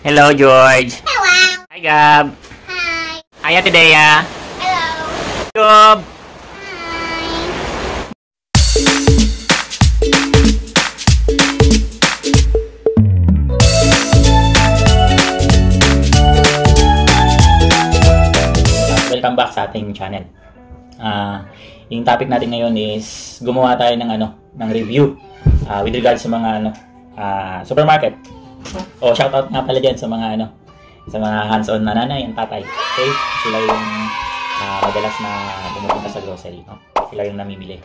Hello, George. Hello. Hi, Gab. Hi. Hi, Ate Dea. Hello. Gab. Hi. Welcome back sa ating channel. Yung topic natin ngayon is gumawa tayo ng review with regards sa mga supermarket. Shoutout nga pala dyan sa mga sa mga hands-on na nanay and tatay. Okay? Sila yung madalas na pumupunta sa grocery, no? Sila yung namimili.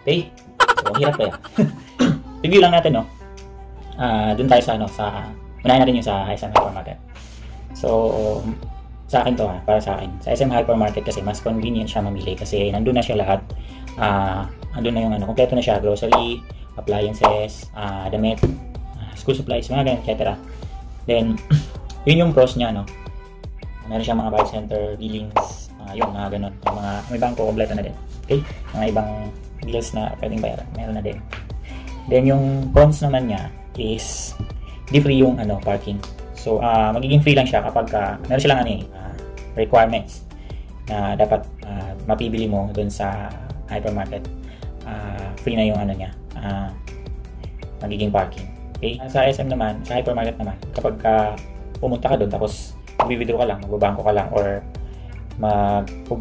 Okay? So, hirap kaya. Review lang natin, no? Doon tayo sa unahin natin yung sa SM Hypermarket. So, sa akin to para sa akin. Sa SM Hypermarket kasi mas convenient siya mamili kasi nandun na siya lahat. Nandun na yung kompleto na siya, grocery, appliances, damit, school supplies, mga ganyan, etc. Then, yun yung pros niya, no? Meron siya mga buy center, billings, yun, mga ganun. May ibang kompleto na din. Okay? Mga ibang bills na pwedeng bayaran, meron na din. Then, yung cons naman niya is di free yung parking. So, magiging free lang siya kapag meron silang requirements na dapat mapibili mo dun sa hypermarket. Free na yung niya, magiging parking. Okay? Sa SM naman, sa hypermarket naman, kapag pumunta ka doon tapos mag-withdraw ka lang, magbabangko ka lang, or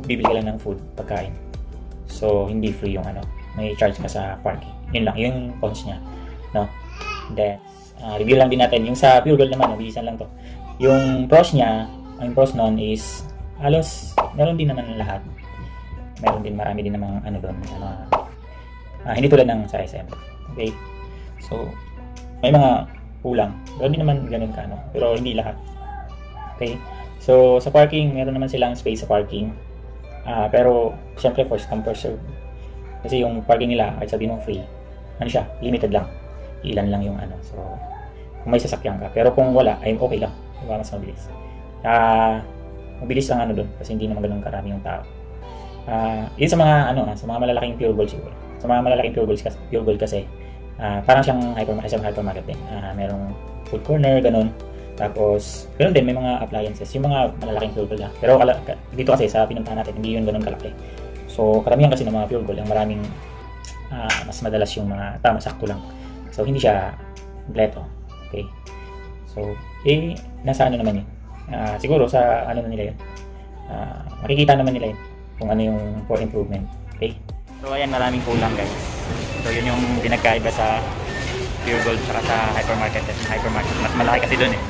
bibili ka lang ng food, pagkain. So, hindi free yung may charge ka sa parking. Yun lang, yung cons niya. No? Then, review lang din natin. Yung sa Pure Gold naman, bilisan lang to. Yung pros niya, ang pros nun is, halos, meron din naman lahat. Meron din, marami din namang doon. Hindi tulad ng sa SM. Okay? So, may mga kulang. Pero hindi naman ganun ka, pero hindi lahat. Okay? So, sa parking, meron naman silang space sa parking. Pero, syempre, first come, first serve. Kasi yung parking nila, kahit sabihin mo free, siya, limited lang. Ilan lang yung So, kung may sasakyan ka. Pero kung wala, ay okay lang. Diba? Mas mabilis. Mabilis lang doon. Kasi hindi naman ganun karami yung tao. Yun sa mga, sa mga malalaking Pure Gold siguro. Sa mga malalaking Pure Gold kasi, parang siyang hypermarket din. Merong food corner, ganun. Tapos, ganun din, may mga appliances. Yung mga malalaking Pure Gold. Pero dito kasi, sa pinuntahan natin, hindi yun ganun kalaki. So, karamihan kasi ng mga Pure Gold, ang maraming, mas madalas yung mga sakto lang. So, hindi siya kompleto. Okay? So, nasa naman yun. Siguro sa na nila yun. Makikita naman nila yun kung yung for improvement. Okay? So, ayan, maraming kulang, guys. So, yun yung pinagkaiba sa Pure Gold saka sa hypermarket. Hypermarket, mas malaki kasi doon eh.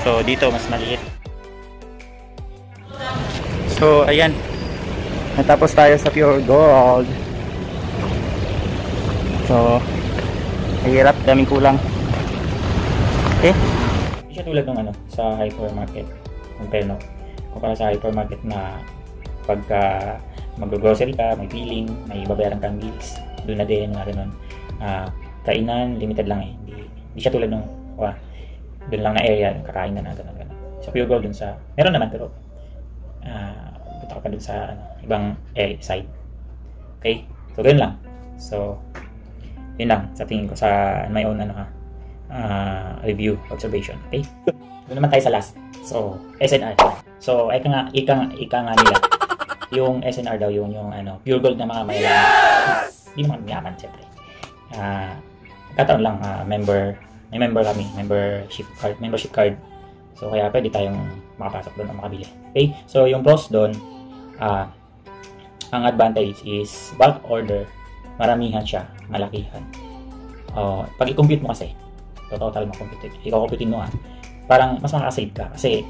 So, dito, mas maliit. So, ayan. Natapos tayo sa Pure Gold. So, mahirap, daming kulang. Okay? Hindi siya tulad ng sa hypermarket. Kumpara sa hypermarket na pagka mag-grocery ka, may billing, may babayaran kang bills, doon na din, mga ganun. Kainan, limited lang eh. Hindi siya tulad ng, doon lang na area, kakain na ganun. Sa Pure Gold, dun sa, meron naman pero, punta ka pa dun sa ibang side. Okay? So, ganun lang. So, yun lang, sa tingin ko, sa my own review, observation. Okay? Doon naman tayo sa last. So, SNR. So, ika nga nila. Yung SNR daw, yung Pure Gold na mga mayayaman. Hindi naman mayaman, syempre. Kataon lang, may member kami, membership card. So, kaya pwede tayong makapasok doon o makabili. Okay? So, yung pros doon, ang advantage is bulk order, maramihan siya, malakihan. Pag i-compute mo kasi, total mo compute, i-computein mo parang mas makaka-save ka kasi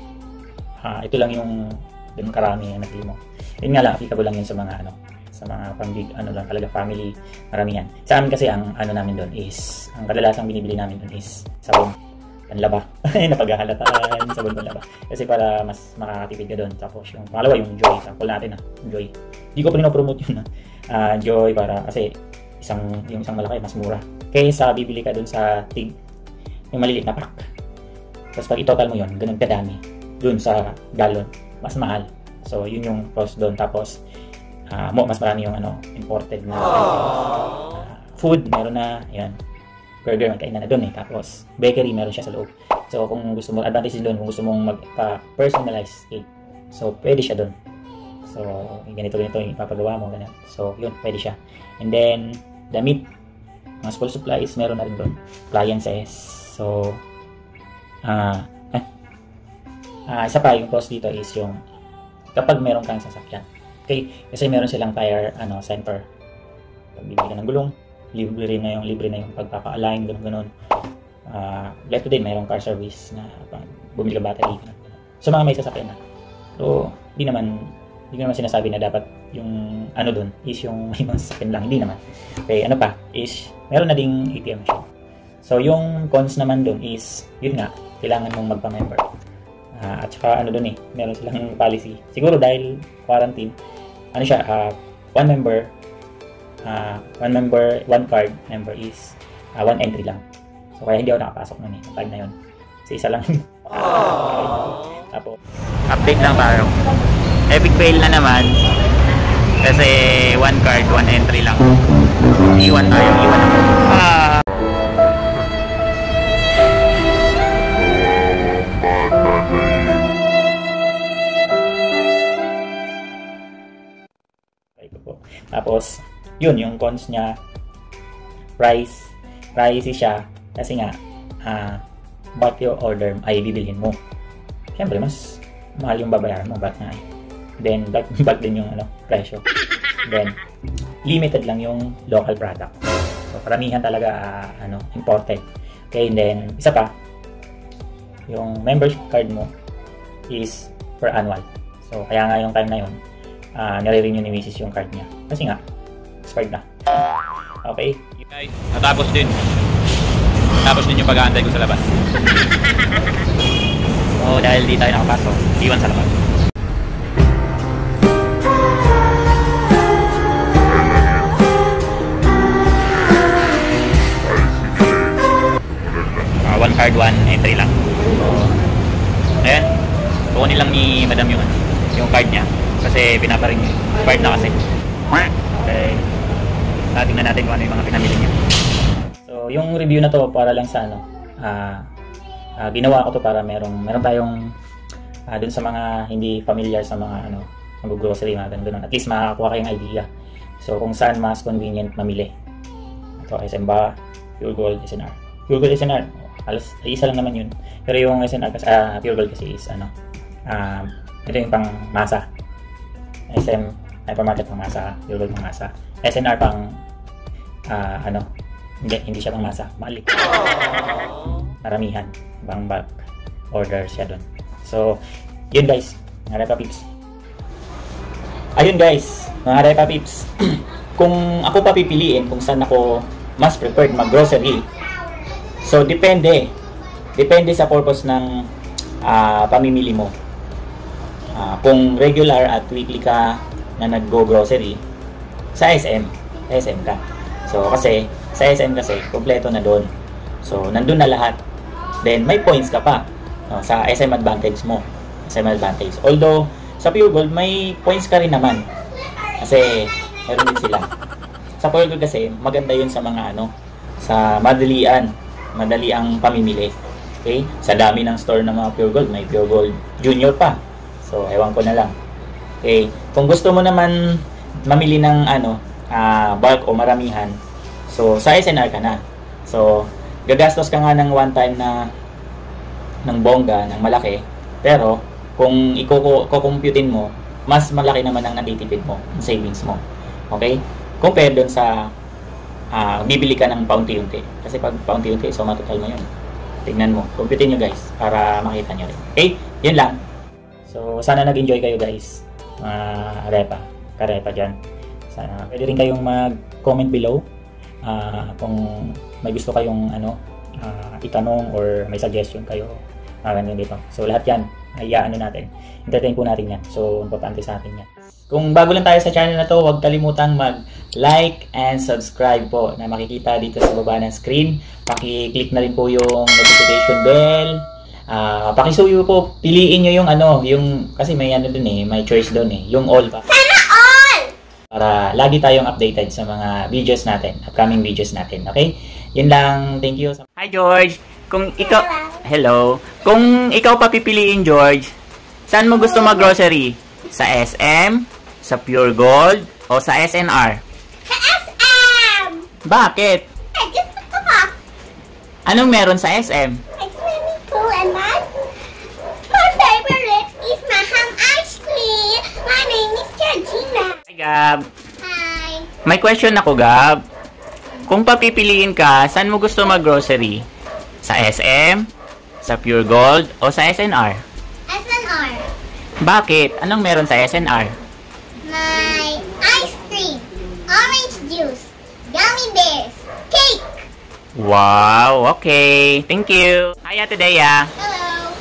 ito lang yung doon karami yung nabili mo. Yun nga lang, applicable lang yun sa mga sa mga pang-big lang talaga, family, maramihan. Sa amin kasi ang namin doon is, ang kadalasang binibili namin doon is sabon, panlaba. Napaghahalataan, sabon panlaba. Kasi para mas makakatipid ka doon. Tapos yung pangalawa, yung Joy. Sample natin Joy. Hindi ko pa rin-promote yun Joy para, kasi yung isang malaki, mas mura. Kaysa bibili ka doon sa yung maliliit na pack. Tapos pag i-total mo yun, ganun kadami. Doon sa gallon, mas mahal. So, yun yung pros doon. Tapos, mas marami yung imported na food, meron na, yan. burger, magkainan na doon eh. Tapos, bakery, meron siya sa loob. So, kung gusto mo, advantage doon, kung gusto mong magpa-personalize cake. So, pwede siya doon. So, ganito yung ipapagawa mo, ganyan. So, yun, pwede siya. And then, damit, mga school supplies, meron na rin doon. Appliances. So, isa pa, yung cost dito is yung kapag meron kang sasakyan. Okay? Kasi meron silang tire, center. Pagbibili ka ng gulong, libre na yung pagpapa-align, gano'n. Like today, mayroong car service na bumili ka battery. So, mga may sasakyan na. So, hindi naman sinasabi na dapat yung doon is yung may mga sasakyan lang. Hindi naman. Okay, ano pa is meron na ding ATM machine. So, yung cons naman doon is, yun nga, kailangan mong magpa-member. At saka doon meron silang policy. Siguro dahil quarantine, one member, one card member is one entry lang. So, kaya hindi ako nakapasok nun yung time na yun. Kasi isa lang. Tapos, update lang tayo. Epic fail na naman. Kasi one card, one entry lang. Iwan tayo. Tapos, yun, yung cons niya, pricey siya, kasi nga, ba't yung order ay bibilhin mo. Siyempre, mas mahal yung babayaran mo, ba't nga eh. Then, ba't din yung presyo. Then, limited lang yung local product. So, paramihan talaga, imported. Okay, and then, isa pa, yung membership card mo is per annual. So, kaya nga yung time na yun, nare-renew ni Mrs. yung card niya. Kasi nga, expired na. Okay? Guys, natapos din yung pag-aantay ko sa labas. So, dahil di tayo nakapasok, iwan sa labas. One card, one entry lang. So, ayan. Kukunin lang ni Madam yung card niya. Kasi pinaparing expired na kasi. Okay. Tingnan natin kung ano yung mga pinamili niya. So, yung review na to para lang sa ginawa ko to para meron tayong dun sa mga hindi familiar sa mga mag-grocery, mga ganun. At least makakuha kayong idea. So, kung saan mas convenient mamili. Ito, SM ba, Pure Gold, SNR. Pure Gold, SNR, halos isa lang naman yun. Pero yung SNR kasi, Pure Gold kasi is ito yung pang masa. SM, hypermarket pang masa, Pure Gold pang masa. SNR pang hindi siya pang masa, malik. Maramihan, bang bulk order siya doon. So, yun guys, mga Repa Peeps. Ayun guys, mga Repa Peeps. Kung ako papipiliin kung saan ako mas preferred mag-grocery, so depende sa purpose ng pamimili mo. Kung regular at weekly ka na nag-go-grocery, sa SM ka. So, kasi, sa SM kasi, kompleto na doon. So, nandun na lahat. Then, may points ka pa. Sa SM Advantage mo. SM Advantage. Although, sa Pure Gold, may points ka rin naman. Kasi, meron din sila. Sa Pure Gold kasi, maganda yun sa mga sa madali ang pamimili. Okay? Sa dami ng store ng mga Pure Gold, may Pure Gold Junior pa. So, ewan ko na lang. Okay? Kung gusto mo naman mamili ng bulk o maramihan, so, sa SNR ka na. So, gagastos ka nga ng one time ng bongga, ng malaki. Pero, kung i-computein mo, mas malaki naman ang natitipid mo, ang savings mo. Okay? Compare doon sa bibili ka ng paunti-unti. Kasi pag paunti-unti, so matotal mo yun. Tignan mo. Computein nyo guys, para makita nyo rin. Okay? Yun lang. So, sana nag-enjoy kayo guys. Karepa dyan. Sana. Pwede rin kayong mag-comment below kung may gusto kayong itanong or may suggestion kayo ganyan dito. So lahat yan ay natin. Entertain po natin yan. So importante sa atin yan. Kung bago lang tayo sa channel na to, huwag kalimutang mag-like and subscribe po na makikita dito sa baba ng screen. Paki-click na rin po yung notification bell. Pakisuyo po, piliin nyo yung kasi may dun may choice doon yung all pa. Sana all! para lagi tayong updated sa mga videos natin, upcoming videos natin. Okay? Yun lang. Thank you. Hi, George. Kung ikaw... Hello. Kung ikaw papipiliin, George, saan mo gusto mag-grocery? Sa SM? Sa Pure Gold? O sa SNR? Sa SM! Bakit? Gusto ko pa. Anong meron sa SM? A swimming pool and that. My favorite is Mahang ice cream. My name is Georgina. Hi, Gab. Hi. May question ako, Gab. Kung papipiliin ka, saan mo gusto mag-grocery? Sa SM? Sa Pure Gold? O sa SNR? SNR. Bakit? Anong meron sa SNR? My ice cream. Orange juice. Gummy bears. Cake. Wow, okay. Thank you. Hi, Ate Dea. Hello.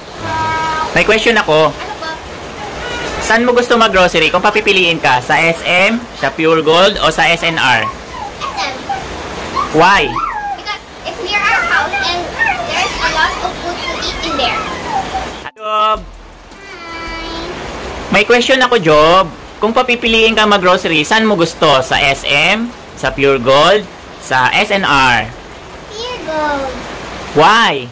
May question ako. Ano po? Saan mo gusto mag-grocery kung papipiliin ka? Sa SM, sa Pure Gold, o sa SNR? SM. Why? Because it's near our house and there's a lot of food to eat in there. Job, Hi. may question ako, Job. Kung papipiliin ka mag-grocery, saan mo gusto? Sa SM, sa Pure Gold, sa SNR? Here goes. Why?